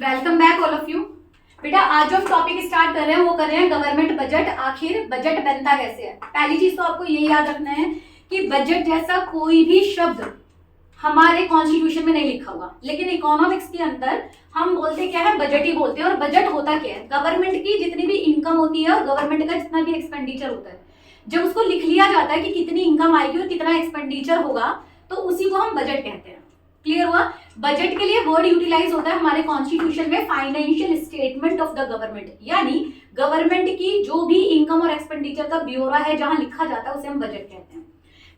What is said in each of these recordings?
Welcome back all of you. बेटा आज जो हम टॉपिक स्टार्ट कर रहे हैं वो कर रहे हैं गवर्नमेंट बजट। आखिर बजट बनता कैसे है? पहली चीज तो आपको ये याद रखना है कि बजट जैसा कोई भी शब्द हमारे कॉन्स्टिट्यूशन में नहीं लिखा हुआ, लेकिन इकोनॉमिक्स के अंदर हम बोलते क्या है, बजट ही बोलते हैं। और बजट होता क्या है? गवर्नमेंट की जितनी भी इनकम होती है और गवर्नमेंट का जितना भी एक्सपेंडिचर होता है, जब उसको लिख लिया जाता है कि कितनी इनकम आएगी और कितना एक्सपेंडिचर होगा, तो उसी को हम बजट कहते हैं। क्लियर हुआ? बजट के लिए वर्ड यूटिलाइज होता है हमारे कॉन्स्टिट्यूशन में financial statement of the government, यानी गवर्नमेंट की जो भी इनकम और एक्सपेंडिचर का ब्यौरा है जहां लिखा जाता है उसे हम बजट कहते हैं।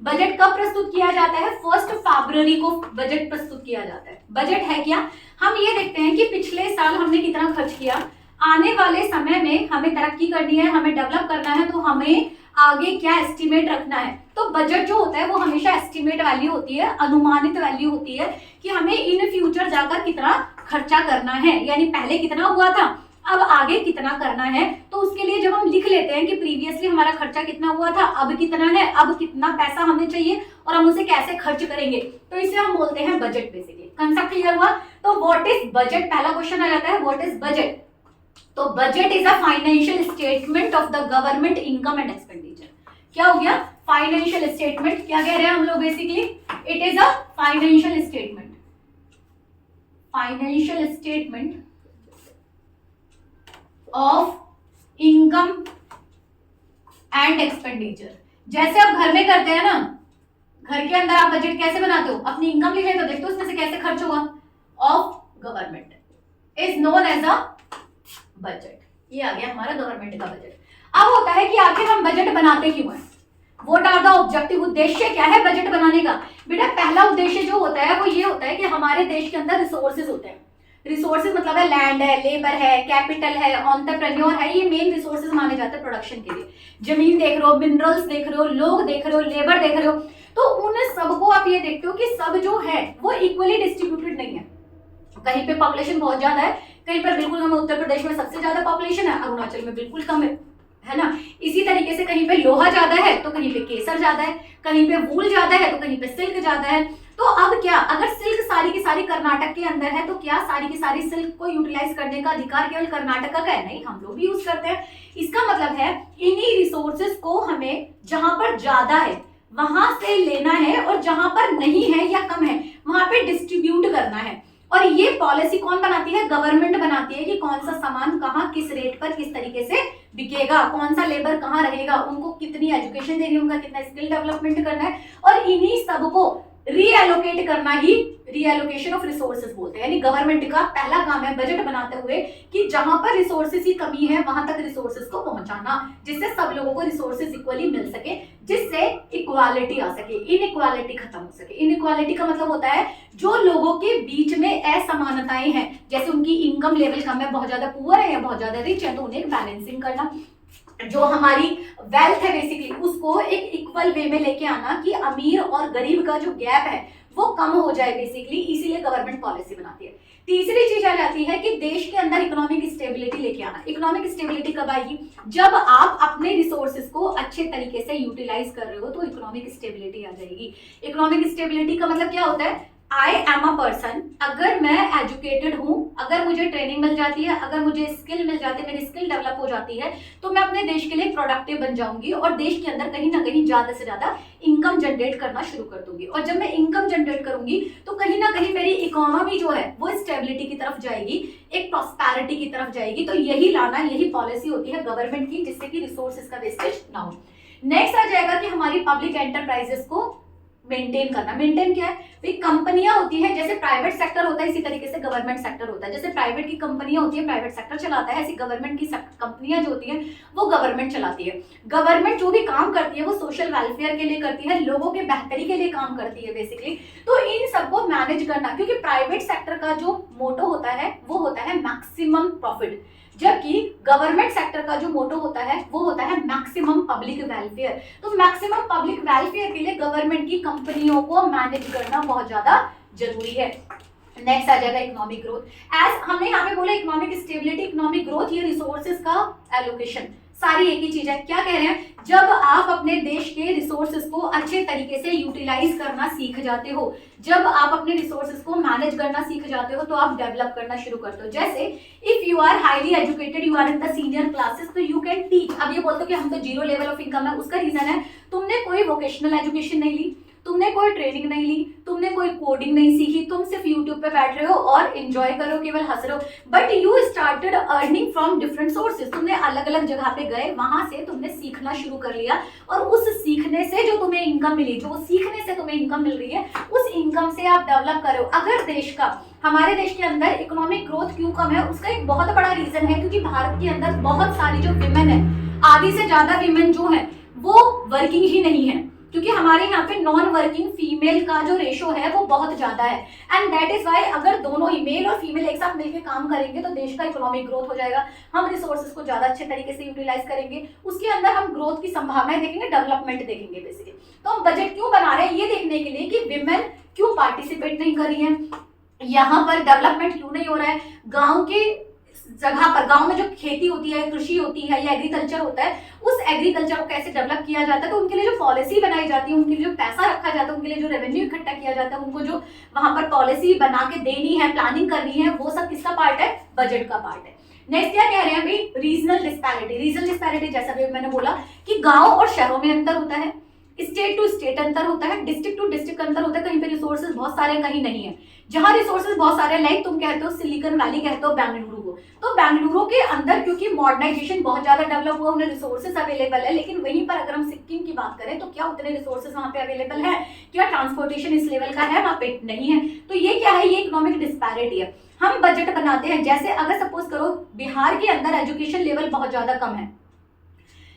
बजट कब प्रस्तुत किया जाता है? 1 फरवरी को बजट प्रस्तुत किया जाता है। बजट है क्या? हम ये देखते हैं कि पिछले साल हमने कितना खर्च किया, आने वाले समय में हमें तरक्की करनी है, हमें डेवलप करना है, तो हमें आगे क्या एस्टिमेट रखना है। तो बजट जो होता है वो हमेशा एस्टिमेट वैल्यू होती है, अनुमानित वैल्यू होती है कि हमें इन फ्यूचर जाकर कितना खर्चा करना है, यानी पहले कितना हुआ था अब आगे कितना करना है। तो उसके लिए जब हम लिख लेते हैं कि प्रीवियसली हमारा खर्चा कितना हुआ था, अब कितना है, अब कितना पैसा हमें चाहिए और हम उसे कैसे खर्च करेंगे, तो इसे हम बोलते हैं बजट। बेसिकली कंसेप्ट क्लियर हुआ? तो व्हाट इज बजट? पहला क्वेश्चन आ जाता है, व्हाट इज बजट? तो budget is a financial statement of the government income and expenditure. क्या हो गया? Financial statement. क्या कह रहे हैं हम लोग? Basically it is a financial statement, financial statement of income and expenditure. जैसे आप घर में करते हैं ना, घर के अंदर आप बजट कैसे बनाते हो? अपनी इनकम लिख लेते हो, देखते हो उसमें से कैसे खर्च हुआ, of government is known as a budget. ये आ गया हमारा गवर्नमेंट का बजट। अब होता है कि आखिर हम बजट बनाते क्यों हैं? What are the objective? उद्देश्य क्या है बजट बनाने का? बेटा पहला उद्देश्य जो होता है वो ये होता है कि हमारे देश के अंदर रिसोर्सेज होते हैं। रिसोर्सेज मतलब है लैंड है, लेबर है, कैपिटल है, एंटरप्रेन्योर है, ये मेन रिसोर्सेज माने जाते हैं प्रोडक्शन के लिए। जमीन देख रहे हो, मिनरल्स देख रहे हो, लोग देख रहे हो, लेबर देख रहे हो, तो उन सबको आप ये देखते हो कि सब जो है वो इक्वली डिस्ट्रीब्यूटेड नहीं है। कहीं पे पॉपुलेशन बहुत ज्यादा है, कहीं पर बिल्कुल कम है। उत्तर प्रदेश में सबसे ज्यादा पॉपुलेशन है, अरुणाचल में बिल्कुल कम है ना। इसी तरीके से कहीं पे लोहा ज्यादा है तो कहीं पे केसर ज्यादा है, कहीं पे वूल ज्यादा है तो कहीं पे सिल्क ज्यादा है। तो अब क्या, अगर सिल्क सारी की सारी कर्नाटक के अंदर है तो क्या सारी की सारी सिल्क को यूटिलाइज करने का अधिकार केवल कर्नाटक का है? नहीं, हम लोग भी यूज करते हैं। इसका मतलब है इन्हीं रिसोर्सेज को हमें जहां पर ज्यादा है वहां से लेना है और जहां पर नहीं है या कम है वहां पे डिस्ट्रीब्यूट करना है। और ये पॉलिसी कौन बनाती है? गवर्नमेंट बनाती है कि कौन सा सामान कहाँ किस रेट पर किस तरीके से बिकेगा, कौन सा लेबर कहाँ रहेगा, उनको कितनी एजुकेशन देनी है, उनका कितना स्किल डेवलपमेंट करना है, और इन्हीं सबको रीएलोकेट करना ही रीएलोकेशन ऑफ रिसोर्सेज बोलते हैं। यानी गवर्नमेंट का पहला काम है बजट बनाते हुए कि जहां पर रिसोर्सेज की कमी है वहां तक रिसोर्सेज को पहुंचाना, जिससे सब लोगों को रिसोर्सेज इक्वली मिल सके, जिससे इक्वालिटी आ सके, इनइक्वालिटी खत्म हो सके। इनइक्वालिटी का मतलब होता है जो लोगों के बीच में असमानताएं हैं, जैसे उनकी इनकम लेवल कम है, बहुत ज्यादा पुअर है या बहुत ज्यादा रिच है, तो उन्हें बैलेंसिंग करना। जो हमारी वेल्थ है बेसिकली उसको एक इक्वल वे में लेके आना कि अमीर और गरीब का जो गैप है वो कम हो जाए बेसिकली, इसीलिए गवर्नमेंट पॉलिसी बनाती है। तीसरी चीज आ जाती है कि देश के अंदर इकोनॉमिक स्टेबिलिटी लेके आना। इकोनॉमिक स्टेबिलिटी कब आएगी? जब आप अपने रिसोर्सेज को अच्छे तरीके से यूटिलाइज कर रहे हो तो इकोनॉमिक स्टेबिलिटी आ जाएगी। इकोनॉमिक स्टेबिलिटी का मतलब क्या होता है? आई एम अ पर्सन, अगर मैं एजुकेटेड हूं, अगर मुझे ट्रेनिंग मिल जाती है, अगर मुझे स्किल मिल जाती है, मेरी स्किल डेवलप हो जाती है, तो मैं अपने देश के लिए प्रोडक्टिव बन जाऊंगी और देश के अंदर कहीं ना कहीं ज्यादा से ज्यादा इनकम जनरेट करना शुरू कर दूंगी। और जब मैं इनकम जनरेट करूंगी तो कहीं ना कहीं मेरी इकोनॉमी जो है वो स्टेबिलिटी की तरफ जाएगी, एक प्रॉस्पेरिटी की तरफ जाएगी। तो यही लाना, यही पॉलिसी होती है गवर्नमेंट की, जिससे कि रिसोर्सेज का वेस्टेज ना हो। नेक्स्ट आ जाएगा कि हमारी पब्लिक एंटरप्राइजेस को मेंटेन करना। मेंटेन क्या है भाई? कंपनियां होती है, जैसे प्राइवेट सेक्टर होता है इसी तरीके से गवर्नमेंट सेक्टर होता है। जैसे प्राइवेट की कंपनियां होती है प्राइवेट सेक्टर चलाता है, ऐसी गवर्नमेंट की कंपनियां जो होती है वो गवर्नमेंट चलाती है। गवर्नमेंट जो भी काम करती है वो सोशल वेलफेयर के लिए करती है, लोगों के बेहतरी के लिए काम करती है बेसिकली। तो इन सबको मैनेज करना, क्योंकि प्राइवेट सेक्टर का जो मोटो होता है वो होता है मैक्सिमम प्रॉफिट, जबकि गवर्नमेंट सेक्टर का जो मोटो होता है वो होता है मैक्सिमम पब्लिक वेलफेयर। तो मैक्सिमम पब्लिक वेलफेयर के लिए गवर्नमेंट की कंपनियों को मैनेज करना बहुत ज्यादा जरूरी है। नेक्स्ट आ जाएगा इकोनॉमिक ग्रोथ। एज हमने यहाँ पे बोला इकोनॉमिक स्टेबिलिटी, इकोनॉमिक ग्रोथ, ये रिसोर्सेज का एलोकेशन, सारी एक ही चीज है। क्या कह रहे हैं, जब आप अपने देश के रिसोर्सेज को अच्छे तरीके से यूटिलाइज करना सीख जाते हो, जब आप अपने रिसोर्सेज को मैनेज करना सीख जाते हो, तो आप डेवलप करना शुरू करते हो। जैसे if you are highly educated, you are in the senior classes, तो यू कैन टीच। अब ये बोलते हो कि हम तो जीरो लेवल ऑफ इनकम है, उसका रीजन है तुमने कोई वोकेशनल एजुकेशन नहीं ली, तुमने कोई ट्रेनिंग नहीं ली, तुमने कोई कोडिंग नहीं सीखी, तुम सिर्फ यूट्यूब पे बैठ रहे हो और एंजॉय करो, केवल हंस रहे हो। But you started earning from different sources, तुमने अलग अलग जगह पे गए, वहां से तुमने सीखना शुरू कर लिया, और उस सीखने से जो तुम्हें इनकम मिली, जो सीखने से तुम्हें इनकम मिल रही है, उस इनकम से आप डेवलप करो। अगर देश का, हमारे देश के अंदर इकोनॉमिक ग्रोथ क्यों कम है, उसका एक बहुत बड़ा रीजन है क्योंकि भारत के अंदर बहुत सारी जो विमेन है, आधी से ज्यादा विमेन जो है वो वर्किंग ही नहीं है, क्योंकि हमारे यहाँ पे नॉन वर्किंग फीमेल का जो रेशो है वो बहुत ज्यादा है। एंड दैट इज वाई अगर दोनों ही मेल और फीमेल एक साथ मिलकर काम करेंगे तो देश का इकोनॉमिक ग्रोथ हो जाएगा, हम रिसोर्सेज को ज्यादा अच्छे तरीके से यूटिलाइज करेंगे, उसके अंदर हम ग्रोथ की संभावनाएं देखेंगे, डेवलपमेंट देखेंगे बेसिकली। तो हम बजट क्यों बना रहे हैं, ये देखने के लिए कि विमेन क्यों पार्टिसिपेट नहीं कर रही है, यहाँ पर डेवलपमेंट क्यों नहीं हो रहा है। गाँव के जगह पर, गांव में जो खेती होती है, कृषि होती है या एग्रीकल्चर होता है, उस एग्रीकल्चर को कैसे डेवलप किया जाता है, तो उनके लिए जो पॉलिसी बनाई जाती है, उनके लिए जो पैसा रखा जाता है, उनके लिए जो रेवेन्यू इकट्ठा किया जाता है, उनको जो वहां पर पॉलिसी बना के देनी है, प्लानिंग करनी है, वो सब किसका पार्ट है, बजट का पार्ट है। नेक्स्ट क्या कह रहे हैं अभी, रीजनल डिस्पैरिटी। रीजनल डिस्पैरिटी जैसा भी मैंने बोला कि गांव और शहरों में अंतर होता है, स्टेट टू स्टेट अंतर होता है, डिस्ट्रिक्ट टू डिस्ट्रिक्ट अंतर होता है, कहीं पे रिसोर्सेज बहुत सारे कहीं नहीं है। जहां रिसोर्सेज बहुत सारे, लाइक तुम कहते हो सिलिकॉन वैली, कहते हो बेंगलुरु को, तो बेंगलुरु के अंदर क्योंकि मॉडर्नाइजेशन बहुत ज्यादा डेवलप हुआ, उन्हें रिसोर्सेज अवेलेबल है। लेकिन वहीं पर अगर हम सिक्किम की बात करें तो क्या उतने रिसोर्सेज वहां पे अवेलेबल है, क्या ट्रांसपोर्टेशन इस लेवल का है, वहां पे नहीं है। तो ये क्या है, ये इकोनॉमिक डिस्पैरिटी है। हम बजट बनाते हैं, जैसे अगर सपोज करो बिहार के अंदर एजुकेशन लेवल बहुत ज्यादा कम है,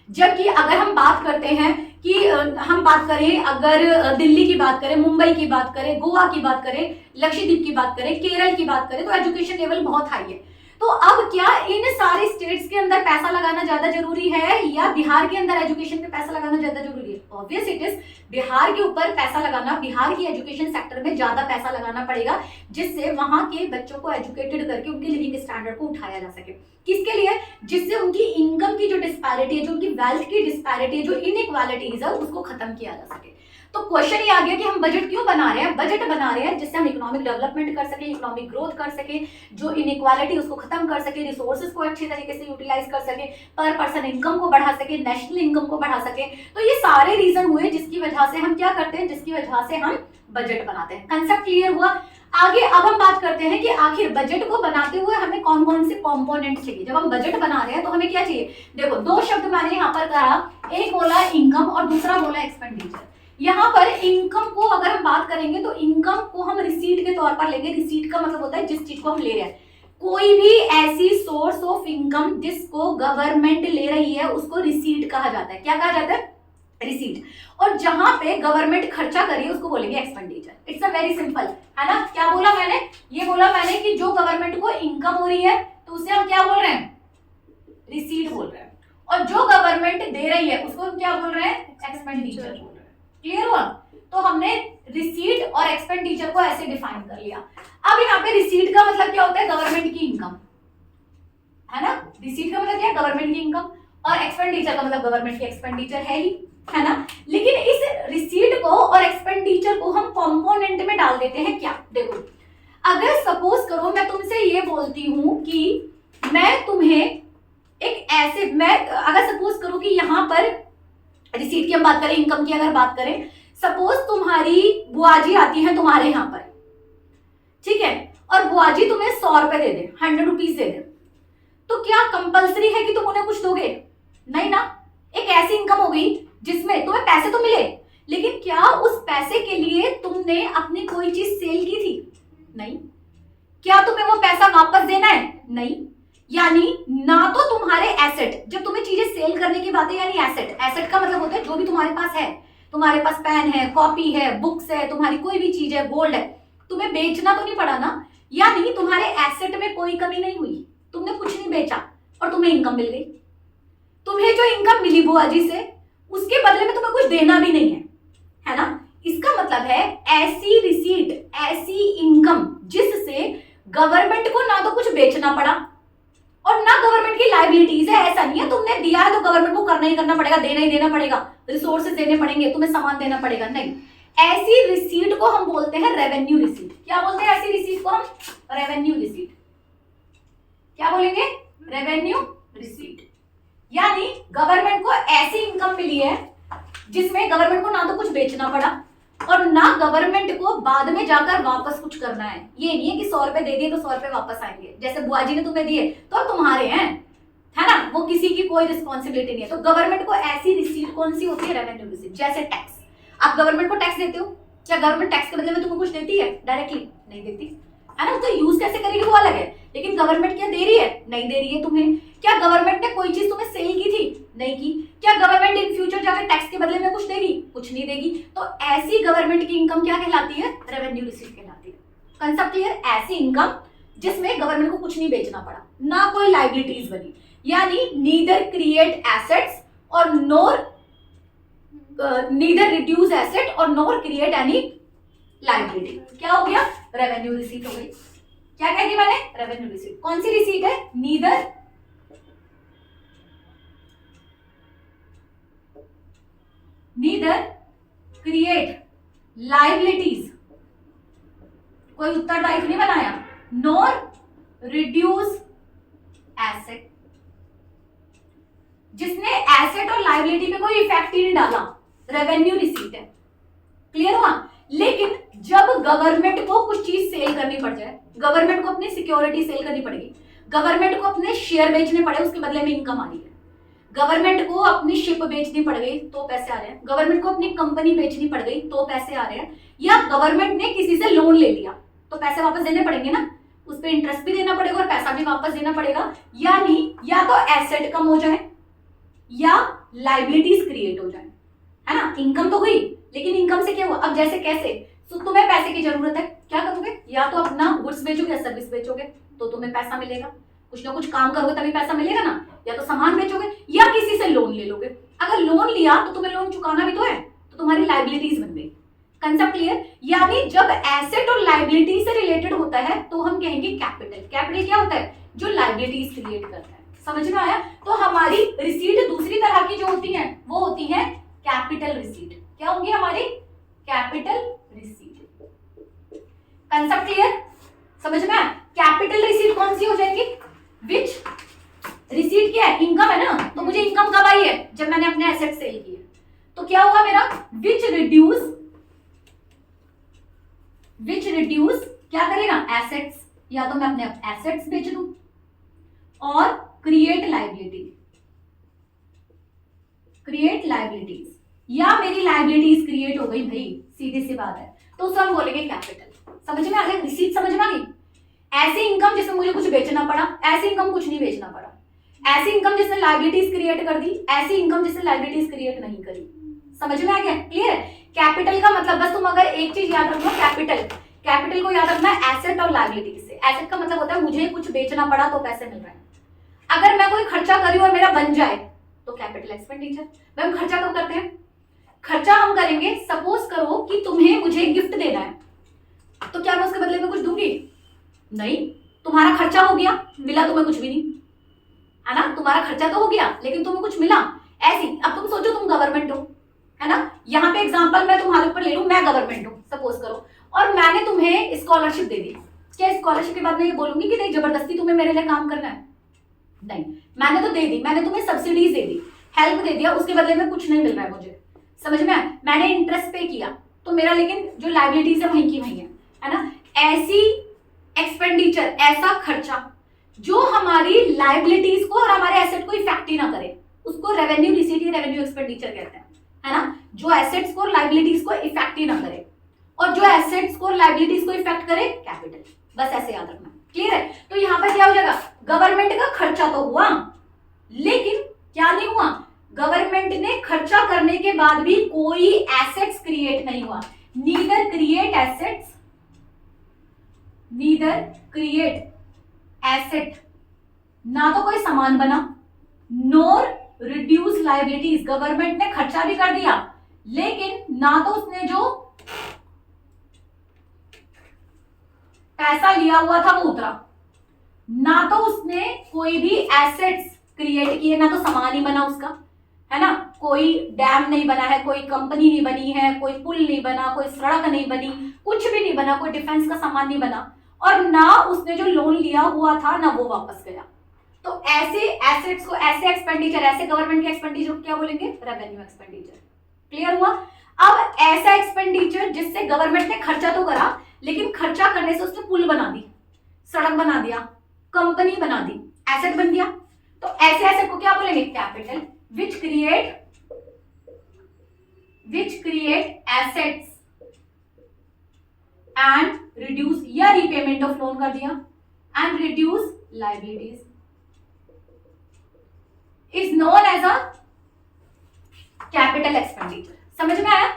जबकि अगर हम बात करते हैं कि हम बात करें, अगर दिल्ली की बात करें, मुंबई की बात करें, गोवा की बात करें, लक्षद्वीप की बात करें, केरल की बात करें, तो एजुकेशन लेवल बहुत हाई है। तो अब क्या इन सारे स्टेट्स के अंदर पैसा लगाना ज्यादा जरूरी है या बिहार के अंदर एजुकेशन पे पैसा लगाना ज्यादा जरूरी है? ऑब्वियस इट इज, बिहार के ऊपर पैसा लगाना, बिहार की एजुकेशन सेक्टर में ज्यादा पैसा लगाना पड़ेगा, जिससे वहां के बच्चों को एजुकेटेड करके उनके लिविंग स्टैंडर्ड को उठाया जा सके। किसके लिए? जिससे उनकी इनकम की जो डिस्पैरिटी है, जो उनकी वेल्थ की डिस्पैरिटी है, जो इनइक्वालिटीज है, उसको खत्म किया जा सके। तो क्वेश्चन ये आ गया कि हम बजट क्यों बना रहे हैं? बजट बना रहे हैं जिससे हम इकोनॉमिक डेवलपमेंट कर सके, इकोनॉमिक ग्रोथ कर सके, जो इनइक्वालिटी उसको खत्म कर सके, रिसोर्सेज को अच्छे तरीके से यूटिलाइज कर सके, पर पर्सन इनकम को बढ़ा सके, नेशनल इनकम को बढ़ा सके। तो ये सारे रीजन हुए जिसकी वजह से हम क्या करते हैं, जिसकी वजह से हम बजट बनाते हैं। कंसेप्ट क्लियर हुआ? आगे अब हम बात करते हैं कि आखिर बजट को बनाते हुए हमें कौन कौन से कंपोनेंट चाहिए। जब हम बजट बना रहे हैं तो हमें क्या चाहिए? देखो, दो शब्द मैंने यहाँ पर कहा, एक बोला इनकम और दूसरा बोला एक्सपेंडिचर। यहाँ पर इनकम को अगर हम बात करेंगे तो इनकम को हम रिसीट के तौर पर लेंगे। रिसीट का मतलब होता है जिस चीज को हम ले रहे हैं, कोई भी ऐसी सोर्स ऑफ इनकम जिसको गवर्नमेंट ले रही है उसको रिसीट कहा जाता है। क्या कहा जाता है? रिसीट। और जहां पे गवर्नमेंट खर्चा करिए उसको बोलेंगे expenditure. It's a very simple, है ना? क्या बोला मैंने? ये बोला मैंने कि जो गवर्नमेंट को इनकम हो रही है तो उसे हम क्या बोल रहे हैं? रिसीट बोल रहे हैं। और जो गवर्नमेंट दे रही है उसको हम क्या बोल रहे हैं? एक्सपेंडिचर बोल रहे हैं। क्लियर हुआ? तो हमने रिसीट और एक्सपेंडिचर को ऐसे डिफाइन कर लिया। अब यहाँ पे रिसीट का मतलब क्या होता है? गवर्नमेंट की इनकम, है ना? रिसीट का मतलब क्या है? गवर्नमेंट की इनकम। और एक्सपेंडिचर का मतलब गवर्नमेंट की एक्सपेंडिचर है ही, है ना? लेकिन इस रिसीट को और एक्सपेंडिचर को हम कंपोनेंट में डाल देते हैं। क्या? देखो, अगर सपोज करो मैं तुमसे ये बोलती हूं कि मैं तुम्हें एक ऐसे, मैं अगर सपोज करूं कि यहाँ पर रिसीट की हम बात करें, इनकम की अगर बात करें, सपोज तुम्हारी बुआजी आती है तुम्हारे यहाँ पर, ठीक है, और बुआजी तुम्हें 100 रुपए दे दे, 100 रुपीज दे दे, तो क्या कंपलसरी है कि तुम उन्हें कुछ दोगे? नहीं ना। एक ऐसी इनकम हो गई जिसमें तुम्हें पैसे तो मिले, लेकिन क्या उस पैसे के लिए तुमने अपनी कोई चीज सेल की थी? नहीं। क्या तुम्हें वो पैसा वापस देना है? नहीं। यानी ना तो तुम्हारे एसेट, जब तुम्हें चीजें सेल करने की बात है, यानी एसेट, एसेट का मतलब होता है जो भी तुम्हारे पास है, तुम्हारे पास पेन है, कॉपी है, बुक्स है, तुम्हारी कोई भी चीज है, गोल्ड है, तुम्हें बेचना तो नहीं पड़ा ना। यानी तुम्हारे एसेट में कोई कमी नहीं हुई, तुमने कुछ नहीं बेचा और तुम्हें इनकम मिल गई। तुम्हें जो इनकम मिली बुआजी से, उसके बदले में तुम्हें कुछ देना भी नहीं है ना? इसका मतलब है ऐसी रिसीट, ऐसी इनकम जिससे गवर्नमेंट को ना तो कुछ बेचना पड़ा और ना गवर्नमेंट की लाइबिलिटीज है। ऐसा नहीं है तुमने दिया है तो गवर्नमेंट को करना ही करना पड़ेगा, देना ही देना पड़ेगा, रिसोर्सेज देने पड़ेंगे, तुम्हें सामान देना पड़ेगा, नहीं। ऐसी रिसीट को हम बोलते हैं रेवेन्यू रिसीट। क्या बोलते हैं ऐसी रिसीट को हम? Revenue receipt. क्या बोलेंगे? Revenue receipt. यानी गवर्नमेंट को ऐसी इनकम मिली है जिसमें गवर्नमेंट को ना तो कुछ बेचना पड़ा और ना गवर्नमेंट को बाद में जाकर वापस कुछ करना है। ये नहीं है कि 100 रुपए दे दिए तो 100 रुपए वापस आएंगे, जैसे बुआ जी ने तुम्हें दिए तो तुम्हारे हैं, है ना, वो किसी की कोई रिस्पॉन्सिबिलिटी नहीं है। तो गवर्नमेंट को ऐसी रिसीट कौन सी होती है? Revenue receipt. जैसे टैक्स, आप गवर्नमेंट को टैक्स देते हो, क्या गवर्नमेंट टैक्स के बदले में तुम्हें कुछ देती है? डायरेक्टली नहीं देती, है ना। तो यूज कैसे करेगी वो अलग है, लेकिन गवर्नमेंट क्या दे रही है? नहीं दे रही है तुम्हें। क्या गवर्नमेंट ने कोई चीज तुम्हें सेल की थी? नहीं की। क्या गवर्नमेंट इन फ्यूचर जाकर टैक्स के बदले में कुछ देगी? कुछ नहीं देगी। तो ऐसी गवर्नमेंट की इनकम क्या कहलाती है? रेवेन्यू रिसीट कहलाती है। Concept clear? ऐसी इनकम जिसमें गवर्नमेंट को कुछ नहीं बेचना पड़ा, ना कोई लाइबिलिटीज बनी, यानी नीदर क्रिएट एसेट्स और नोर नीदर रिड्यूस एसेट और नोर क्रिएट एनी लाइबिलिटी। क्या हो गया? रेवेन्यू रिसीट हो गई। क्या कह दी मैंने? Revenue receipt. कौन सी रिसीट है? नीदर क्रिएट लाइबिलिटीज, कोई उत्तरदायित्व नहीं बनाया, नोर रिड्यूस एसेट, जिसने एसेट और लाइबिलिटी पे कोई इफेक्ट ही नहीं डाला, रेवेन्यू रिसीट है। क्लियर हुआ? लेकिन जब गवर्नमेंट को कुछ चीज सेल करनी पड़ जाए, गवर्नमेंट को अपनी सिक्योरिटी सेल करनी पड़ेगी, गवर्नमेंट को अपने शेयर बेचने पड़े, उसके बदले में इनकम आ रही है, गवर्नमेंट को अपनी शिप बेचनी पड़ गई तो पैसे आ रहे हैं, गवर्नमेंट को अपनी कंपनी बेचनी पड़ गई तो पैसे आ रहे हैं, या गवर्नमेंट ने किसी से लोन ले लिया तो पैसे वापस देने पड़ेंगे ना, उस पर इंटरेस्ट भी देना पड़ेगा और पैसा भी वापस देना पड़ेगा। यानी या तो एसेट कम हो जाए या लाइबिलिटीज क्रिएट हो जाए, है ना। इनकम तो हुई, लेकिन इनकम से क्या हुआ? अब जैसे कैसे, तो तुम्हें पैसे की जरूरत है, क्या करोगे? या तो अपना गुड्स बेचोगे या सर्विस बेचोगे तो तुम्हें पैसा मिलेगा, कुछ ना कुछ काम करोगे तभी पैसा मिलेगा ना, या तो सामान बेचोगे या किसी से लोन ले लोगे। अगर लोन लिया तो तुम्हें लोन चुकाना भी तो है, तो तुम्हारी लाइबिलिटीज बन गई। Concept clear? यानी जब एसेट और लाइबिलिटी से रिलेटेड होता है तो हम कहेंगे कैपिटल। कैपिटल क्या होता है? जो लाइबिलिटीज क्रिएट करता है। समझ में आया? तो हमारी रिसीट दूसरी तरह की जो होती है वो होती है कैपिटल रिसीट। क्या होंगी हमारी? Capital receipt. Concept clear? समझ में आया? कैपिटल रिसीट कौन सी हो जाएगी? विच रिसीट क्या है? इनकम है ना, तो मुझे इनकम कब आई है? जब मैंने अपने एसेट सेल किए। तो क्या हुआ मेरा? विच रिड्यूस क्या करेगा? एसेट्स, या तो मैं अपने एसेट्स बेच दूं और क्रिएट लाइबिलिटीज, या मेरी लाइबिलिटीज क्रिएट हो गई भाई, सीधी सी बात है, तो उसे हम बोलेंगे कैपिटल। समझ में आ गया? रिसीट समझ में आ गई? ऐसी इनकम जिसमें मुझे कुछ बेचना पड़ा, ऐसी इनकम कुछ नहीं बेचना पड़ा, ऐसी इनकम जिसने लाइबिलिटीज क्रिएट कर दी, ऐसी इनकम जिसने लाइबिलिटीज क्रिएट नहीं करी। समझ में आ गया? क्लियर है? कैपिटल का मतलब बस तुम अगर एक चीज याद रखो, कैपिटल को याद रखना है एसेट और लाइबिलिटी से। एसेट का मतलब होता है मुझे कुछ बेचना पड़ा तो पैसे मिल रहे हैं। अगर मैं कोई खर्चा करी और मेरा बन जाए तो कैपिटल एक्सपेंडिचर। हम खर्चा कब करते हैं? खर्चा हम करेंगे, सपोज करो कि तुम्हें मुझे गिफ्ट देना है, तो क्या मैं उसके बदले में कुछ दूंगी? नहीं। तुम्हारा खर्चा हो गया, मिला तुम्हें कुछ भी नहीं, है ना। तुम्हारा खर्चा तो हो गया लेकिन तुम्हें कुछ मिला। ऐसी अब तुम सोचो तुम गवर्नमेंट हो, है ना। यहाँ पे एग्जांपल मैं तुम्हारे ऊपर ले लूं, मैं गवर्नमेंट हूँ सपोज करो, और मैंने तुम्हें स्कॉलरशिप दे दी। क्या स्कॉलरशिप के बाद मैं ये बोलूंगी कि नहीं जबरदस्ती तुम्हें मेरे लिए काम करना है? नहीं, मैंने तो दे दी, मैंने तुम्हें सब्सिडीज दे दी, हेल्प दे दिया, उसके बदले में कुछ नहीं मिल रहा है मुझे। समझ में आया? मैंने इंटरेस्ट पे किया तो मेरा लेकिन जो लाइबिलिटीज है वहीं की वहीं है ना। ऐसी एक्सपेंडिचर, ऐसा खर्चा जो हमारी लाइबिलिटीज को और हमारे एसेट को इफेक्ट ही ना करे, उसको रेवेन्यू रिसीट या रेवेन्यू एक्सपेंडिचर कहते हैं, है ना। जो एसेट्स को लाइबिलिटीज को इफेक्ट ही ना करे, और जो एसेट्स को लाइबिलिटीज को इफेक्ट करे कैपिटल। बस ऐसे याद रखना। क्लियर है? तो यहां पर क्या हो जाएगा? गवर्नमेंट का खर्चा तो हुआ, लेकिन क्या नहीं हुआ? गवर्नमेंट ने खर्चा करने के बाद भी कोई एसेट्स क्रिएट नहीं हुआ। नीदर क्रिएट एसेट, ना तो कोई सामान बना, नोर रिड्यूस लाइबिलिटीज। गवर्नमेंट ने खर्चा भी कर दिया लेकिन ना तो उसने जो पैसा लिया हुआ था वो उतरा, ना तो उसने कोई भी एसेट्स क्रिएट किए, ना तो सामान ही बना उसका, है ना, कोई डैम नहीं बना है, कोई कंपनी नहीं बनी है, कोई पुल नहीं बना, कोई सड़क नहीं बनी, कुछ भी नहीं बना, कोई डिफेंस का सामान नहीं बना, और ना उसने जो लोन लिया हुआ था ना वो वापस गया। तो ऐसे एसेट्स को, ऐसे एक्सपेंडिचर, ऐसे गवर्नमेंट के एक्सपेंडिचर को क्या बोलेंगे? Revenue expenditure. क्लियर हुआ? अब ऐसा एक्सपेंडिचर जिससे गवर्नमेंट ने खर्चा तो करा, लेकिन खर्चा करने से उसने पुल बना दी, सड़क बना दिया, कंपनी बना दी, एसेट बन गया, तो ऐसे एसेट को क्या बोलेंगे? Capital. Which create assets and reduce, या रीपेमेंट ऑफ लोन कर दिया, and reduce liabilities is known as a capital expenditure. समझ में आया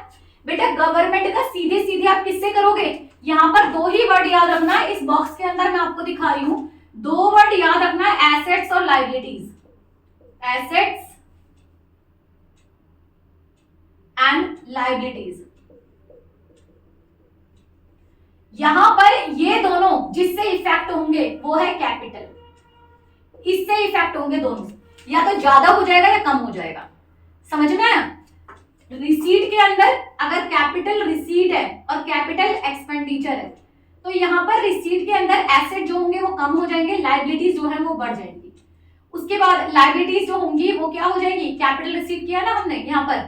बेटा? गवर्नमेंट का सीधे सीधे आप किससे करोगे? यहां पर दो ही वर्ड याद रखना, इस बॉक्स के अंदर मैं आपको दिखा रही हूं, दो वर्ड याद रखना, एसेट्स और लाइबिलिटीज, एसेट्स एंड लाइबिलिटीज। यहां पर ये दोनों जिससे इफेक्ट होंगे वो है कैपिटल, इससे इफेक्ट होंगे दोनों, या तो ज्यादा हो जाएगा या कम हो जाएगा। समझ में आया? रिसीट के अंदर अगर कैपिटल रिसीट है और कैपिटल एक्सपेंडिचर है, तो यहां पर रिसीट के अंदर एसेट जो होंगे वो कम हो जाएंगे, लाइबिलिटीज जो है वो बढ़ जाएंगी। उसके बाद लाइबिलिटीज जो होंगी वो क्या हो जाएगी? कैपिटल रिसीट किया ना हमने यहाँ पर,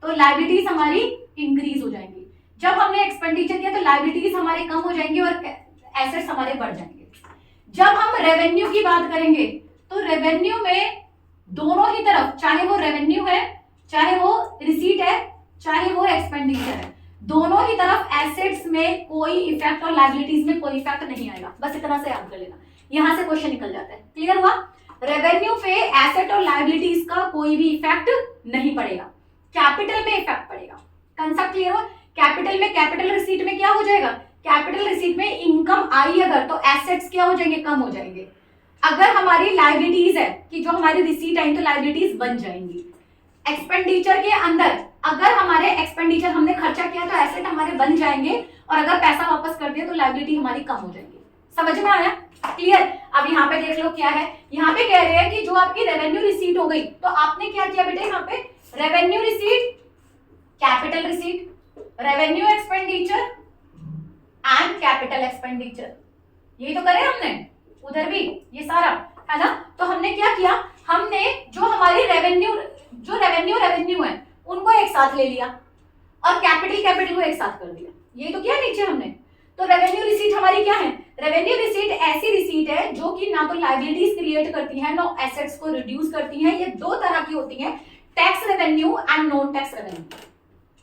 तो लाइबिलिटीज हमारी इंक्रीज हो जाएंगी। जब हमने एक्सपेंडिचर किया तो लाइबिलिटीज हमारे कम हो जाएंगे और एसेट्स हमारे बढ़ जाएंगे। जब हम रेवेन्यू की बात करेंगे तो रेवेन्यू में दोनों ही तरफ, चाहे वो रेवेन्यू है, चाहे वो रिसीट है, चाहे वो एक्सपेंडिचर है, दोनों ही तरफ एसेट्स में कोई इफेक्ट और लाइबिलिटीज में कोई इफेक्ट नहीं आएगा। बस इतना से याद कर लेना, यहां से क्वेश्चन निकल जाता है। क्लियर हुआ? रेवेन्यू पे एसेट और लाइबिलिटीज का कोई भी इफेक्ट नहीं पड़ेगा, कैपिटल में इफेक्ट पड़ेगा। कंसेप्ट क्लियर हुआ? कैपिटल में, कैपिटल रिसीट में क्या हो जाएगा? कैपिटल रिसीट में इनकम आई अगर, तो एसेट्स क्या हो जाएंगे? कम हो जाएंगे। अगर हमारी लाइबिलिटीज है कि जो हमारी रिसीट आई तो लाइबिलिटीज बन जाएंगी। एक्सपेंडिचर के अंदर अगर हमारे एक्सपेंडिचर हमने खर्चा किया तो एसेट हमारे बन जाएंगे, और अगर पैसा वापस कर दिया तो लाइबिलिटी हमारी कम हो जाएगी। समझ में आया? क्लियर? अब यहाँ पे देख लो क्या है, यहाँ पे कह रहे हैं कि जो आपकी रेवेन्यू रिसीट हो गई, तो आपने क्या किया बेटे? यहाँ पे revenue receipt, capital receipt, revenue expenditure and capital expenditure, यही तो करे हमने उधर भी, ये सारा है ना। तो हमने क्या किया? हमने जो हमारी रेवेन्यू है उनको एक साथ ले लिया और कैपिटल को एक साथ कर दिया, यही तो किया नीचे हमने। तो रेवेन्यू रिसीट हमारी क्या है? रेवेन्यू रिसीट ऐसी रिसीट है जो कि ना तो लाइबिलिटीज क्रिएट करती है, ना एसेट्स को रिड्यूस करती है। ये दो तरह की होती है, tax revenue and non tax revenue.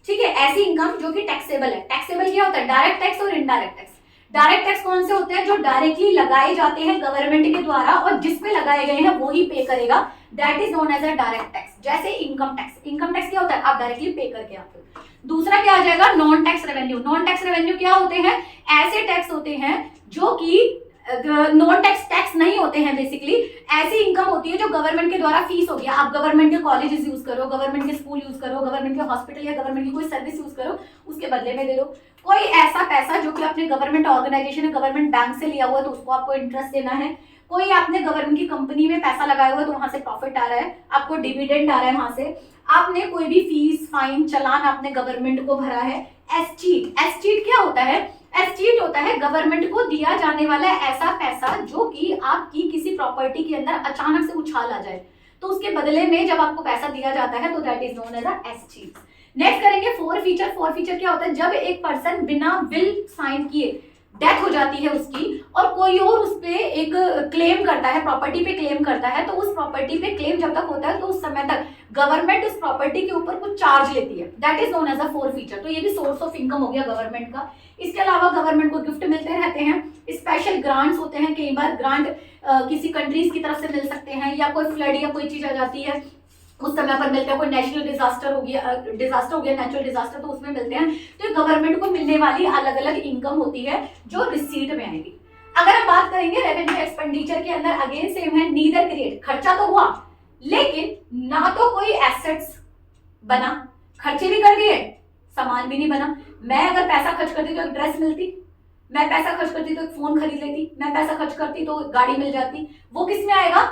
ठीक है? ऐसी इनकम जो कि टैक्सेबल है। टैक्सेबल क्या होता है? डायरेक्ट टैक्स और इनडायरेक्ट टैक्स। डायरेक्ट टैक्स कौन से होते हैं? जो डायरेक्टली लगाए जाते हैं गवर्नमेंट के द्वारा और जिसपे लगाए गए हैं वो ही पे करेगा, that is known as a direct tax. जैसे इनकम टैक्स, इनकम टैक्स क्या होता है? आप डायरेक्टली पे करके आते हो। दूसरा क्या आ जाएगा? Non tax revenue. Non tax revenue क्या होते हैं? ऐसे टैक्स होते हैं जो कि नॉन टैक्स नहीं होते हैं। बेसिकली ऐसी इनकम होती है जो गवर्नमेंट के द्वारा फीस हो गया, आप गवर्नमेंट के कॉलेजेस यूज करो, गवर्नमेंट के स्कूल यूज करो, गवर्नमेंट के हॉस्पिटल या गवर्नमेंट की कोई सर्विस यूज करो, उसके बदले में दे दो। कोई ऐसा पैसा जो कि अपने गवर्नमेंट ऑर्गेनाइजेशन या गवर्नमेंट बैंक से लिया हुआ है तो उसको आपको इंटरेस्ट देना है। कोई आपने गवर्नमेंट की कंपनी में पैसा लगाया हुआ है तो वहां से प्रॉफिट आ रहा है, आपको डिविडेंड आ रहा है वहां से। आपने कोई भी फीस, फाइन, चालान आपने गवर्नमेंट को भरा है। एस्टीट क्या होता है? एस्टीट होता है गवर्नमेंट को दिया जाने वाला ऐसा पैसा जो कि आपकी किसी प्रॉपर्टी के अंदर अचानक से उछाल आ जाए, तो उसके बदले में जब आपको पैसा दिया जाता है तो that is known as a estate. Next करेंगे फोर फीचर। फोर फीचर क्या होता है? जब एक पर्सन बिना विल साइन किए डेथ हो जाती है उसकी और कोई और उस पे एक क्लेम करता है, प्रॉपर्टी पे क्लेम करता है, तो उस प्रॉपर्टी पे क्लेम जब तक होता है तो उस समय तक गवर्नमेंट उस प्रॉपर्टी के ऊपर कुछ चार्ज लेती है, that is known as a four feature. तो ये भी सोर्स ऑफ इनकम हो गया गवर्नमेंट का। इसके अलावा गवर्नमेंट को गिफ्ट मिलते रहते हैं, स्पेशल ग्रांट्स होते हैं, कई बार ग्रांट किसी कंट्रीज की तरफ से मिल सकते हैं, या कोई फ्लड या कोई चीज आ जाती है उस समय पर मिलते हैं, कोई नेशनल डिजास्टर हो गया नेचुरल डिजास्टर, तो उसमें मिलते हैं। तो गवर्नमेंट को मिलने वाली अलग अलग इनकम होती है जो रिसीट में आएगी। अगर हम बात करेंगे रेवेन्यू एक्सपेंडिचर के अंदर, अगेन सेम है, नीदर क्रिएट, खर्चा तो हुआ लेकिन ना तो कोई एसेट्स बना, खर्चे भी कर दिए, सामान भी नहीं बना। मैं अगर पैसा खर्च करती तो एक ड्रेस मिलती, मैं पैसा खर्च करती तो एक फोन खरीद लेती, मैं पैसा खर्च करती तो गाड़ी मिल जाती, वो किस में आएगा?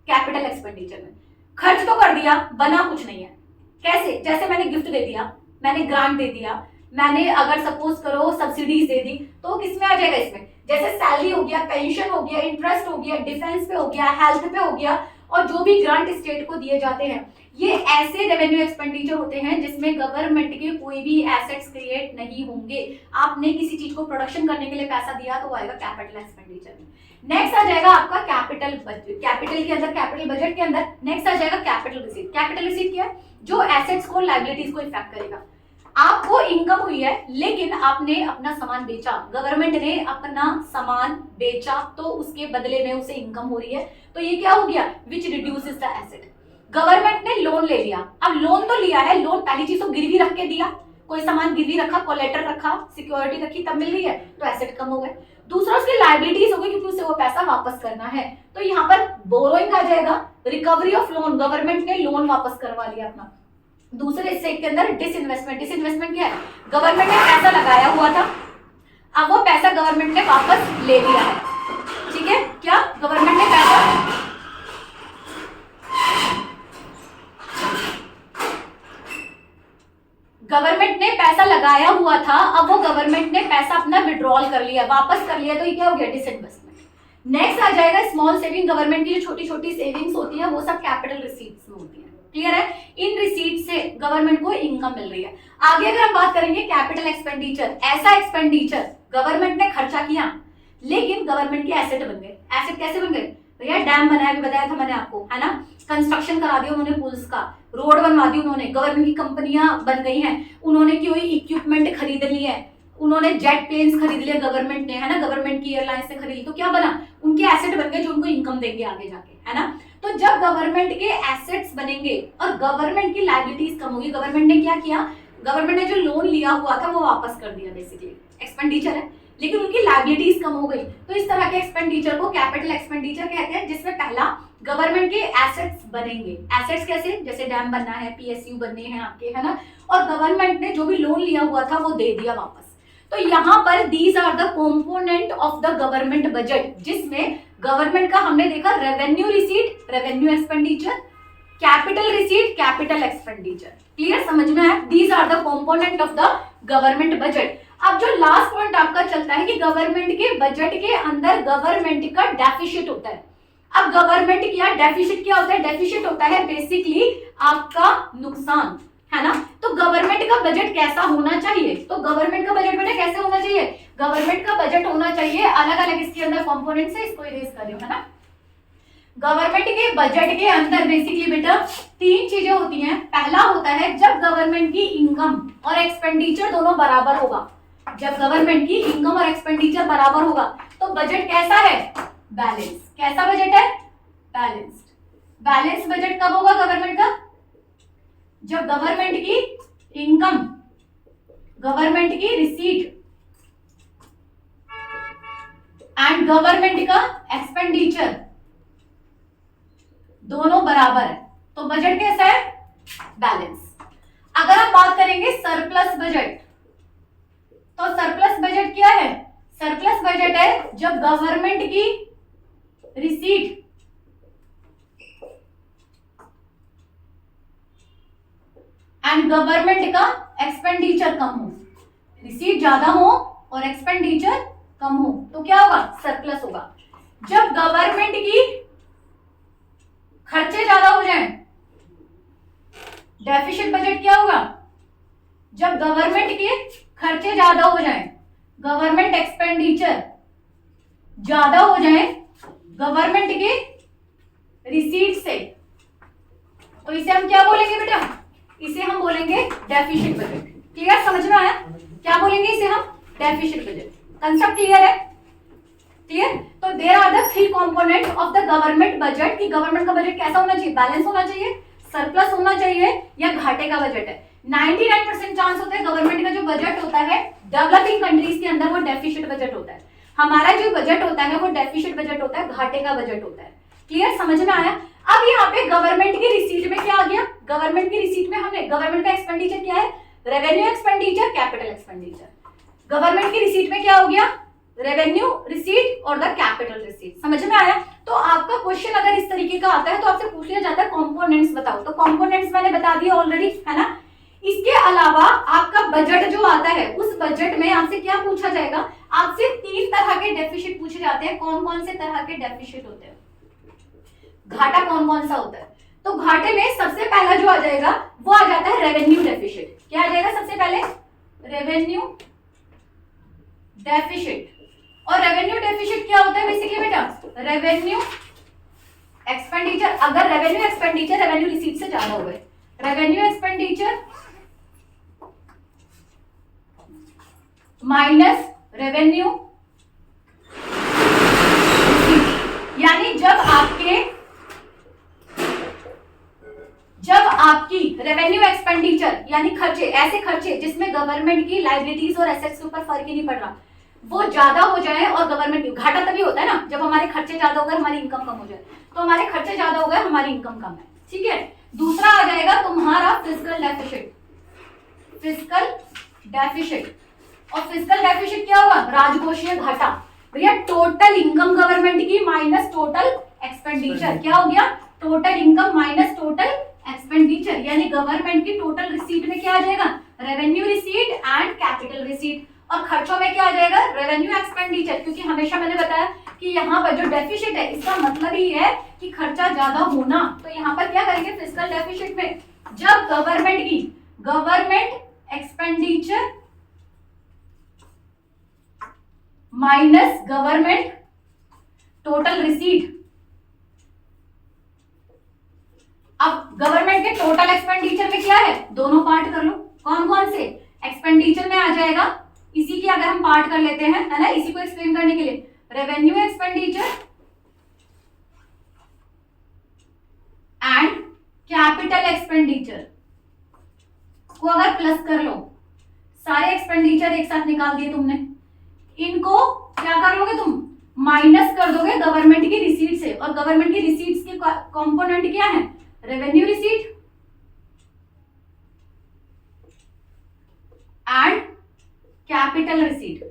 कैपिटल एक्सपेंडिचर में। खर्च तो कर दिया, बना कुछ नहीं है। कैसे? जैसे मैंने गिफ्ट दे दिया, मैंने ग्रांट दे दिया, मैंने अगर सपोज करो सब्सिडीज दे दी, तो किस में आ जाएगा? इसमें। जैसे सैलरी हो गया, पेंशन हो गया, इंटरेस्ट हो गया, डिफेंस पे हो गया, हेल्थ पे हो गया, और जो भी ग्रांट स्टेट को दिए जाते हैं, ये ऐसे रेवेन्यू एक्सपेंडिचर होते हैं जिसमें गवर्नमेंट के कोई भी एसेट्स क्रिएट नहीं होंगे। आपने किसी चीज को प्रोडक्शन करने के लिए पैसा दिया तो आएगा कैपिटल एक्सपेंडिचर में। नेक्स्ट आ जाएगा आपका कैपिटल बजट, कैपिटल के अंदर, कैपिटल बजट के अंदर नेक्स्ट आ जाएगा कैपिटल रिसीट। कैपिटल रिसीट क्या है? जो एसेट्स को, लायबिलिटीज को इफेक्ट करेगा। आपको इनकम हुई है लेकिन आपने अपना सामान बेचा, गवर्नमेंट ने अपना सामान बेचा, तो उसके बदले में उसे इनकम हो रही है, तो ये क्या हो गया? विच रिड्यूसेस द एसेट। गवर्नमेंट ने लोन ले लिया, अब लोन तो लिया है, लोन पहली चीज तो गिरवी रख के दिया, कोई सामान गिरवी रखा, कोलेटर रखा, सिक्योरिटी रखी, तब मिल रही है, तो एसेट कम हो गए। दूसरा उसकी लायबिलिटीज हो गई क्योंकि उसे वो पैसा वापस करना है, तो यहाँ पर बोरोइंग आ जाएगा, रिकवरी ऑफ लोन, गवर्नमेंट ने लोन वापस करवा लिया अपना। दूसरे सेट के अंदर डिसइन्वेस्टमेंट। डिसइन्वेस्टमेंट क्या है? गवर्नमेंट ने पैसा लगाया हुआ था, अब वो पैसा गवर्नमेंट ने वापस ले लिया है, ठीक है? क्या? गवर्नमेंट ने पैसा लगाया हुआ था, अब वो गवर्नमेंट ने पैसा अपना विड्रॉल कर लिया, वापस कर लिया, तो ये क्या हो गया? डिसइन्वेस्टमेंट। नेक्स्ट आ जाएगा स्मॉल सेविंग। गवर्नमेंट की जो छोटी छोटी सेविंग्स होती है वो सब कैपिटल रिसीट्स में होती है। क्लियर है? इन रिसीट से गवर्नमेंट को इनकम मिल रही है। आगे अगर हम बात करेंगे कैपिटल एक्सपेंडिचर, ऐसा एक्सपेंडिचर गवर्नमेंट ने खर्चा किया लेकिन गवर्नमेंट के एसेट बन गए। एसेट कैसे बन गए? भैया डैम बनाया, भी बताया था मैंने आपको, है ना? कंस्ट्रक्शन करा दिया उन्होंने पुल्स का, रोड बनवा दी उन्होंने, गवर्नमेंट की कंपनियां बन गई हैं, उन्होंने कोई इक्विपमेंट खरीद ली है, उन्होंने जेट प्लेन्स खरीद लिए गवर्नमेंट ने, है ना? गवर्नमेंट की एयरलाइंस से खरीद ली, तो क्या बना? उनके एसेट बन गए जो उनको इनकम देंगे आगे जाके, है ना? तो जब गवर्नमेंट के एसेट्स बनेंगे और गवर्नमेंट की लायबिलिटीज कम होगी, गवर्नमेंट ने क्या किया? गवर्नमेंट ने जो लोन लिया हुआ था वो वापस कर दिया, बेसिकली एक्सपेंडिचर है, लेकिन उनकी लायबिलिटीज कम हो गई, तो इस तरह के एक्सपेंडिचर को कैपिटल एक्सपेंडिचर कहते हैं, जिसमें पहला गवर्नमेंट के एसेट्स बनेंगे। एसेट्स कैसे? जैसे डैम बनना है, पीएसयू बनने हैं आपके, है ना? और गवर्नमेंट ने जो भी लोन लिया हुआ था वो दे दिया वापस। तो यहाँ पर these are the component of the government budget, जिसमें गवर्नमेंट का हमने देखा revenue receipt, revenue expenditure, capital receipt, capital expenditure. Clear? समझ में आया? These are the component of the government budget. अब जो लास्ट पॉइंट आपका चलता है कि गवर्नमेंट के बजट के अंदर गवर्नमेंट का डेफिसिट होता है। अब गवर्नमेंट क्या डेफिसिट क्या होता है? डेफिसिट होता है बेसिकली आपका नुकसान, है ना? तो गवर्नमेंट का बजट कैसा होना चाहिए? तो गवर्नमेंट का बजट बेटा कैसे होना चाहिए? गवर्नमेंट का बजट होना चाहिए, अलग अलग इसके अंदर कंपोनेंट्स है, इसको इरेज कर रही हूं, है ना? गवर्नमेंट के बजट के अंदर बेसिकली बेटा तीन चीजें होती हैं। पहला होता है जब गवर्नमेंट की इनकम और एक्सपेंडिचर दोनों बराबर होगा। जब गवर्नमेंट की इनकम और एक्सपेंडिचर बराबर होगा तो बजट कैसा है? बैलेंस। कैसा बजट है? बैलेंस्ड। बैलेंस बजट कब होगा गवर्नमेंट का? जब गवर्नमेंट की इनकम, गवर्नमेंट की रिसीट एंड गवर्नमेंट का एक्सपेंडिचर दोनों बराबर है, तो बजट कैसा है? बैलेंस। अगर हम बात करेंगे सरप्लस बजट, तो सरप्लस बजट क्या है? सरप्लस बजट है जब गवर्नमेंट की रिसीट एंड गवर्नमेंट का एक्सपेंडिचर कम हो, रिसीट ज्यादा हो और एक्सपेंडिचर कम हो, तो क्या होगा? सरप्लस होगा। जब गवर्नमेंट की खर्चे ज्यादा हो जाएं, डेफिसिट बजट क्या होगा? जब गवर्नमेंट के खर्चे ज्यादा हो जाएं, गवर्नमेंट एक्सपेंडिचर ज्यादा हो जाएं गवर्नमेंट के रिसीट से, तो इसे हम क्या बोलेंगे बेटा? इसे हम बोलेंगे डेफिसिट बजट। क्लियर? समझ में आया? क्या बोलेंगे इसे हम? Deficit budget. कंसेप्ट क्लियर है? क्लियर? तो there are the three component of the government budget कि गवर्नमेंट का बजट कैसा होना चाहिए? बैलेंस होना चाहिए, सरप्लस होना चाहिए, या घाटे का बजट है। 99% चांस होता है गवर्नमेंट का जो बजट होता है डेवलपिंग कंट्रीज के अंदर वो डेफिसिट बजट होता है। हमारा जो बजट होता है वो डेफिसिट बजट होता है, घाटे का बजट होता है। क्लियर? समझ में आया? अब यहाँ पे गवर्नमेंट की रिसीट में क्या आ गया? गवर्नमेंट की रिसीट में हमने गवर्नमेंट का एक्सपेंडिचर क्या है? Revenue expenditure, capital expenditure. Government की रिसीट में क्या हो गया? रेवेन्यू रिसीट और द कैपिटल रिसीट। समझ में आया? तो आपका क्वेश्चन अगर इस तरीके का आता है तो आपसे पूछ लिया जाता है कंपोनेंट्स बताओ, तो कंपोनेंट्स मैंने बता दिया ऑलरेडी, है ना। इसके अलावा आपका बजट जो आता है, उस बजट में आपसे क्या पूछा जाएगा, आपसे 3 तरह के डेफिसिट पूछे जाते हैं। कौन कौन से तरह के डेफिसिट होते हैं, घाटा कौन कौन सा होता है? तो घाटे में सबसे पहला जो आ जाएगा वो आ जाता है रेवेन्यू डेफिसिट। क्या आ जाएगा सबसे पहले? Revenue deficit. और रेवेन्यू डेफिसिट क्या होता है बेसिकली बेटा? रेवेन्यू एक्सपेंडिचर, अगर रेवेन्यू एक्सपेंडिचर रेवेन्यू रिसीट से ज्यादा हो गए, revenue expenditure minus revenue receipt, यानी जब आपकी रेवेन्यू एक्सपेंडिचर यानी खर्चे, ऐसे खर्चे जिसमें गवर्नमेंट की लायबिलिटीज और एसेट्स के ऊपर फर्क ही नहीं पड़ रहा, वो ज्यादा हो जाए, और गवर्नमेंट घाटा तभी होता है ना जब हमारे खर्चे ज्यादा हो गए हमारी इनकम कम हो जाए, तो हमारे खर्चे ज्यादा हो गए हमारी इनकम कम है, ठीक है। दूसरा आ जाएगा तुम्हारा फिस्कल डेफिसिट, फिस्कल डेफिसिट। और फिस्कल डेफिसिट क्या हुआ? राजकोषीय घाटा। भैया टोटल इनकम गवर्नमेंट की माइनस टोटल एक्सपेंडिचर, क्या हो गया? Total income minus total expenditure, यानी गवर्नमेंट की टोटल रिसीट में क्या आ जाएगा? Revenue receipt and capital receipt. और खर्चों में क्या आ जाएगा? रेवेन्यू एक्सपेंडिचर, क्योंकि हमेशा मैंने बताया कि यहाँ पर जो डेफिसिट है इसका मतलब ही है कि खर्चा ज्यादा होना। तो यहाँ पर क्या करेंगे फिस्कल डेफिसिट में? जब government expenditure minus government total receipt. अब गवर्नमेंट के टोटल एक्सपेंडिचर में क्या है? दोनों पार्ट कर लो। कौन कौन से? एक्सपेंडिचर में आ जाएगा, इसी की अगर हम पार्ट कर लेते हैं, है ना, इसी को एक्सप्लेन करने के लिए, revenue expenditure and capital expenditure को अगर प्लस कर लो, सारे एक्सपेंडिचर एक साथ निकाल दिए तुमने, इनको क्या कर लोगे तुम? माइनस कर दोगे गवर्नमेंट की रिसीट से। और गवर्नमेंट की रिसीट्स के कंपोनेंट क्या है? Revenue receipt and capital receipt.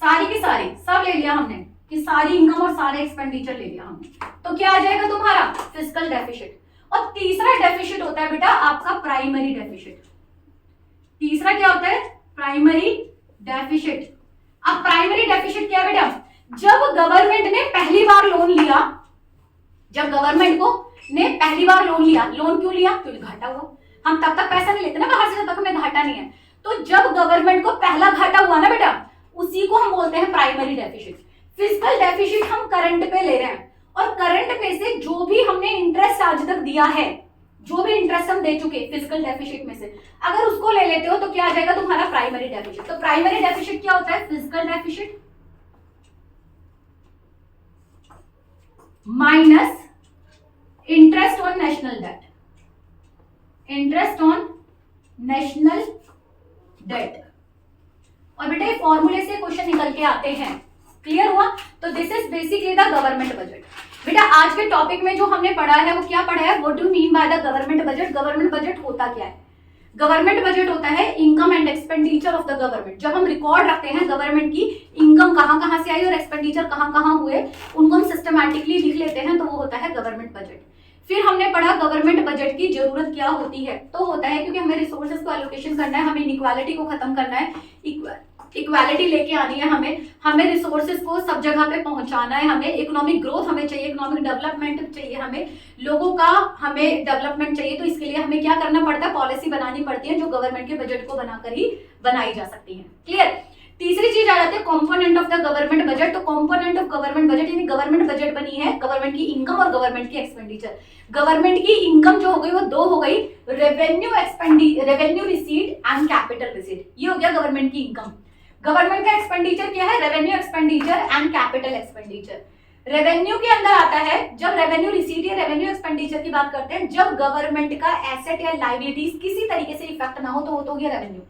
सारी की सारी सब ले लिया हमने कि सारी इनकम और सारे एक्सपेंडिचर ले लिया हमने, तो क्या आ जाएगा तुम्हारा? Fiscal deficit. और तीसरा डेफिसिट होता है बेटा आपका प्राइमरी डेफिसिट। तीसरा क्या होता है? Primary deficit. अब प्राइमरी डेफिसिट क्या है बेटा? जब गवर्नमेंट ने पहली बार लोन लिया, जब गवर्नमेंट को ने पहली बार लोन लिया, लोन क्यों लिया? क्योंकि घाटा हुआ। हम तब तक पैसा नहीं लेते ना बाहर से जब तक हमें घाटा नहीं है। तो जब गवर्नमेंट को पहला घाटा हुआ ना बेटा, उसी को हम बोलते हैं प्राइमरी डेफिसिट। फिस्कल डेफिसिट हम करंट पे ले रहे हैं, और करंट में से जो भी हमने इंटरेस्ट आज तक दिया है, जो भी इंटरेस्ट हम दे चुके फिस्कल डेफिसिट में से, अगर उसको ले लेते हो तो क्या आ जाएगा तुम्हारा? Primary deficit. तो प्राइमरी डेफिसिट क्या होता है? Fiscal deficit minus interest on national debt, interest on national debt. और बेटा ये फॉर्मूले से क्वेश्चन निकल के आते हैं। क्लियर हुआ? तो this is basically the government budget. बेटा आज के टॉपिक में जो हमने पढ़ा है वो क्या पढ़ा है? What do mean by the government budget? Government budget होता क्या है? गवर्नमेंट बजट होता है income and expenditure of the government. जब हम रिकॉर्ड रखते हैं गवर्नमेंट की इनकम कहां कहां से आई और एक्सपेंडिचर कहां कहां हुए, उनको हम सिस्टमैटिकली लिख लेते हैं, तो वो होता है गवर्नमेंट बजट। फिर हमने पढ़ा गवर्नमेंट बजट की जरूरत क्या होती है। तो होता है क्योंकि हमें रिसोर्सेज को एलोकेशन करना है, हमें इनइक्वालिटी को खत्म करना है, इक्वालिटी लेके आनी है, हमें रिसोर्सेज को सब जगह पे पहुंचाना है, हमें इकोनॉमिक ग्रोथ हमें चाहिए, इकोनॉमिक डेवलपमेंट चाहिए, हमें लोगों का हमें डेवलपमेंट चाहिए। तो इसके लिए हमें क्या करना पड़ता है? पॉलिसी बनानी पड़ती है, जो गवर्नमेंट के बजट को बनाकर ही बनाई जा सकती है। क्लियर? तीसरी चीज आ जाती है component of the government budget. तो कंपोनेंट ऑफ गवर्नमेंट बजट यानी गवर्नमेंट बजट बनी है गवर्नमेंट की इनकम और गवर्नमेंट की एक्सपेंडिचर। गवर्नमेंट की इनकम जो हो गई वो दो हो गई, revenue receipt and capital receipt. ये हो गया गवर्नमेंट की इनकम। गवर्नमेंट का एक्सपेंडिचर क्या है? Revenue expenditure and capital expenditure. Revenue के अंदर आता है, जब रेवेन्यू रिसीट या रेवेन्यू एक्सपेंडिचर की बात करते हैं, जब गवर्नमेंट का एसेट या लायबिलिटीज किसी तरीके से इफेक्ट ना हो तो वो तो हो गया रेवेन्यू।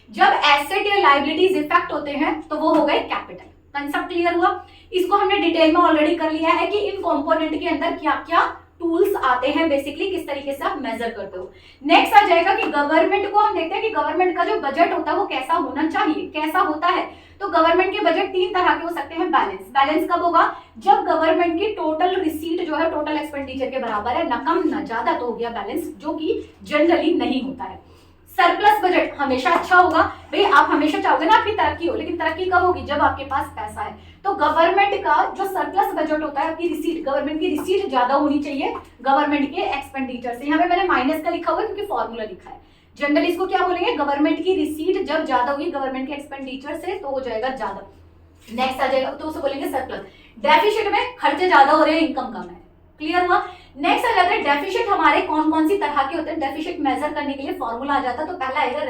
जब एसेट या लायबिलिटीज इफेक्ट होते हैं तो वो हो गए कैपिटल। कंसेप्ट क्लियर हुआ? इसको हमने डिटेल में ऑलरेडी कर लिया है कि इन कंपोनेंट के अंदर क्या क्या टूल्स आते हैं बेसिकली किस तरीके से आप मेजर करते हो। नेक्स्ट आ जाएगा कि गवर्नमेंट को हम देखते हैं कि गवर्नमेंट का जो बजट होता है वो कैसा होना चाहिए, कैसा होता है। तो गवर्नमेंट के बजट 3 तरह के हो सकते हैं। बैलेंस कब होगा, जब गवर्नमेंट की टोटल रिसीट जो है टोटल एक्सपेंडिचर के बराबर है, ना कम ना ज्यादा, तो हो गया बैलेंस, जो कि जनरली नहीं होता है। सरप्लस बजट हमेशा अच्छा होगा, भाई आप हमेशा चाहोगे ना आपकी तरक्की हो, लेकिन तरक्की कब होगी, जब आपके पास पैसा है। तो गवर्नमेंट का जो सरप्लस बजट होता है, आपकी रिसीट, गवर्नमेंट की रिसीट ज्यादा होनी चाहिए गवर्नमेंट के एक्सपेंडिचर से। यहाँ पे मैंने माइनस का लिखा हुआ है क्योंकि फॉर्मूला लिखा है। जनरली इसको क्या बोलेंगे, गवर्नमेंट की रिसीट जब ज्यादा होगी गवर्नमेंट के एक्सपेंडिचर से तो हो जाएगा ज्यादा। नेक्स्ट आ जाएगा तो उसे बोलेंगे सरप्लस। डेफिसिट में खर्चे ज्यादा हो रहे हैं, इनकम कम है। क्लियर हुआ। नेक्स्ट आ जाता है डेफिसिट हमारे कौन कौन सी तरह के होते हैं। डेफिसिट मेजर करने के लिए फॉर्मूला आ जाता है, तो पहला आएगा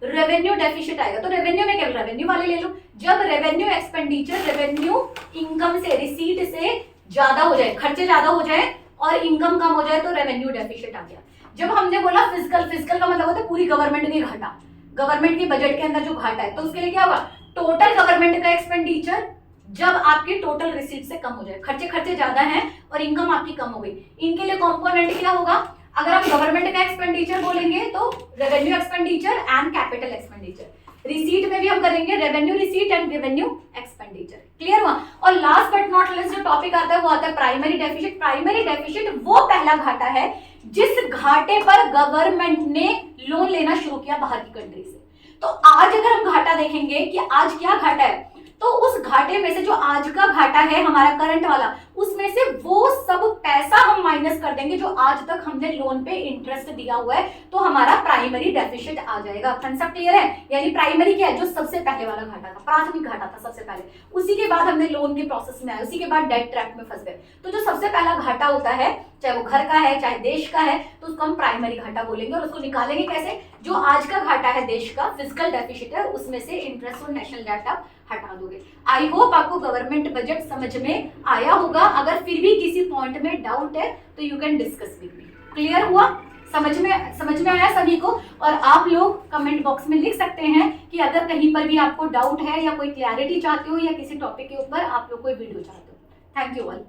रेवेन्यू डेफिसिट आएगा। तो रेवेन्यू में केवल रेवेन्यू वाले ले लो, जब रेवेन्यू एक्सपेंडिचर, रेवेन्यू इनकम से, रिसीट से ज्यादा हो जाए, खर्चे ज्यादा हो जाए और इनकम कम हो जाए तो रेवेन्यू डेफिसिट आ गया। जब हमने बोला फिजिकल का मतलब होता है पूरी गवर्नमेंट की घाटा, गवर्नमेंट के बजट के अंदर जो घाटा है, तो उसके लिए क्या होगा, टोटल गवर्नमेंट का एक्सपेंडिचर जब आपकी टोटल रिसीट से कम हो जाए, खर्चे ज्यादा हैं और इनकम आपकी कम हो गई, इनके लिए कंपोनेंट क्या होगा। अगर आप गवर्नमेंट का एक्सपेंडिचर बोलेंगे तो revenue expenditure and capital expenditure. Receipt में भी हम करेंगे revenue receipt and revenue expenditure. Clear हुआ। और लास्ट बट नॉट लिस्ट जो टॉपिक आता है वो आता है प्राइमरी डेफिसिट। प्राइमरी डेफिसिट वो पहला घाटा है जिस घाटे पर गवर्नमेंट ने लोन लेना शुरू किया बाहर की कंट्री से। तो आज अगर हम घाटा देखेंगे कि आज क्या घाटा है, तो उस घाटे में से जो आज का घाटा है हमारा करंट वाला, उसमें से वो सब पैसा हम माइनस कर देंगे जो आज तक हमने लोन पे इंटरेस्ट दिया हुआ है, तो हमारा प्राइमरी डेफिसिट आ जाएगा। कंसेप्ट क्लियर है। यानी प्राइमरी क्या है, जो सबसे पहले वाला घाटा था, प्राथमिक घाटा था सबसे पहले, उसी के बाद हमने लोन के प्रोसेस में आए, उसी के बाद डेट ट्रैप में फंस गए। तो जो सबसे पहला घाटा होता है, चाहे वो घर का है चाहे देश का है, तो उसको हम प्राइमरी घाटा बोलेंगे। और उसको निकालेंगे कैसे, जो आज का घाटा है देश का फिजिकल डेफिसिट है, उसमें से इंटरेस्ट और नेशनल डेट आप हटा दोगे। आई होप आपको गवर्नमेंट बजट समझ में आया होगा। अगर फिर भी किसी पॉइंट में डाउट है तो you can discuss with me. Clear हुआ, समझ में आया सभी को। और आप लोग कमेंट बॉक्स में लिख सकते हैं कि अगर कहीं पर भी आपको डाउट है या कोई क्लैरिटी चाहते हो या किसी टॉपिक के ऊपर आप लोग कोई वीडियो चाहते हो। Thank you all.